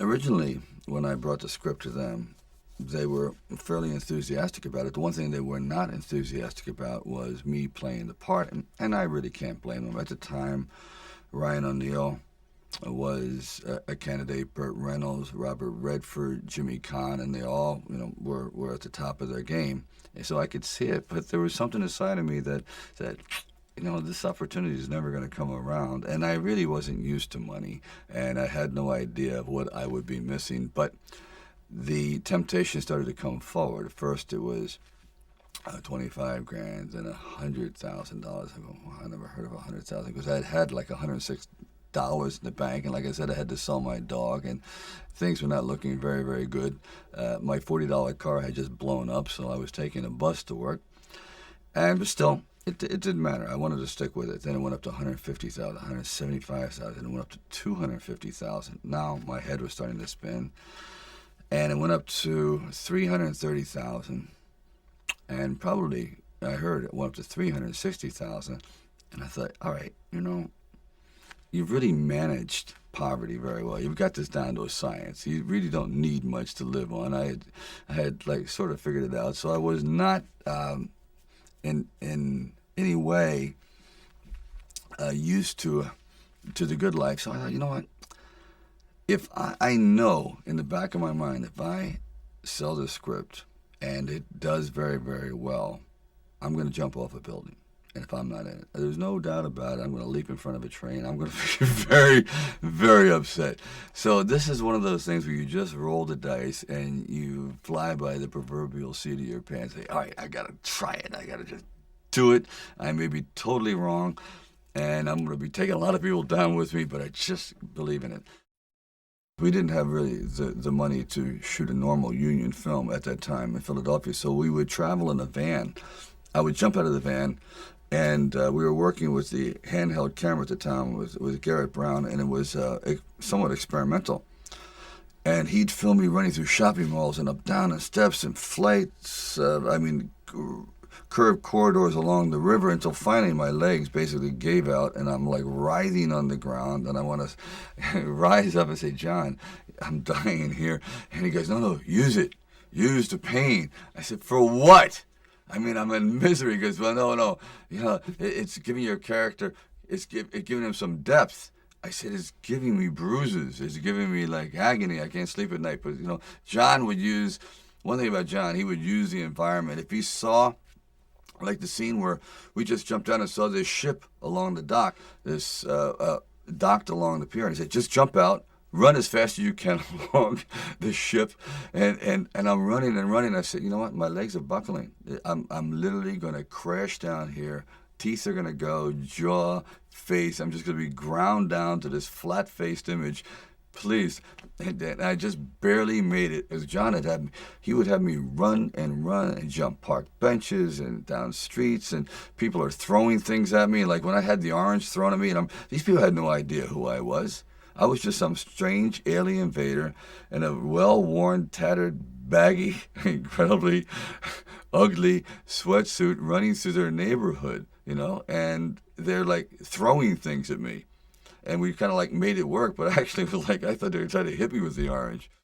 Originally, when I brought the script to them, they were fairly enthusiastic about it. The one thing they were not enthusiastic about was me playing the part, and I really can't blame them. At the time, Ryan O'Neal was a candidate, Burt Reynolds, Robert Redford, Jimmy Caan, and they all, were at the top of their game. And so I could see it, but there was something inside of me that said, this opportunity is never going to come around. And I really wasn't used to money, and I had no idea of what I would be missing. But the temptation started to come forward. First, it was 25 grand and $100,000. I go, well, I never heard of 100,000 because I had like $106 in the bank, and like I said, I had to sell my dog, and things were not looking very, very good. My $40 car had just blown up, so I was taking a bus to work, but still, it didn't matter. I wanted to stick with it. Then it went up to 150,000, 175,000. It went up to 250,000. Now my head was starting to spin, and it went up to 330,000. And probably I heard it went up to 360,000. And I thought, all right, you've really managed poverty very well. You've got this down to a science. You really don't need much to live on. I had like sort of figured it out. So I was not in any way used to the good life. So I thought, you know what? If I know in the back of my mind, if I sell this script and it does very, very well, I'm going to jump off a building. And if I'm not in it, there's no doubt about it, I'm going to leap in front of a train. I'm going to be very, very upset. So this is one of those things where you just roll the dice and you fly by the proverbial seat of your pants. Say, all right, I got to try it. I got to just do it. I may be totally wrong, and I'm going to be taking a lot of people down with me, but I just believe in it. We didn't have really the money to shoot a normal union film at that time in Philadelphia, so we would travel in a van. I would jump out of the van, and we were working with the handheld camera at the time with Garrett Brown, and it was somewhat experimental. And he'd film me running through shopping malls and up down and steps and flights. Curved corridors along the river until finally my legs basically gave out and I'm like writhing on the ground and I want to rise up and say, John, I'm dying here. And he goes, no, use it. Use the pain. I said, for what? I mean, I'm in misery. He goes, well, no. It's giving your character, it's giving him some depth. I said, it's giving me bruises. It's giving me like agony. I can't sleep at night. But, John would use, one thing about John, he would use the environment. If he saw, like the scene where we just jumped down and saw this ship along the dock, docked along the pier, and he said, just jump out, run as fast as you can along the ship, and I'm running and running. I said, you know what, my legs are buckling. I'm literally going to crash down here. Teeth are going to go, jaw, face. I'm just going to be ground down to this flat-faced image. Please. And I just barely made it. As John he would have me run and jump park benches and down streets, and people are throwing things at me. Like when I had the orange thrown at me, and these people had no idea who I was. I was just some strange alien invader in a well-worn, tattered, baggy, incredibly ugly sweatsuit running through their neighborhood, and they're like throwing things at me. And we kind of like made it work, but actually it was like I thought they were trying to hit me with the orange.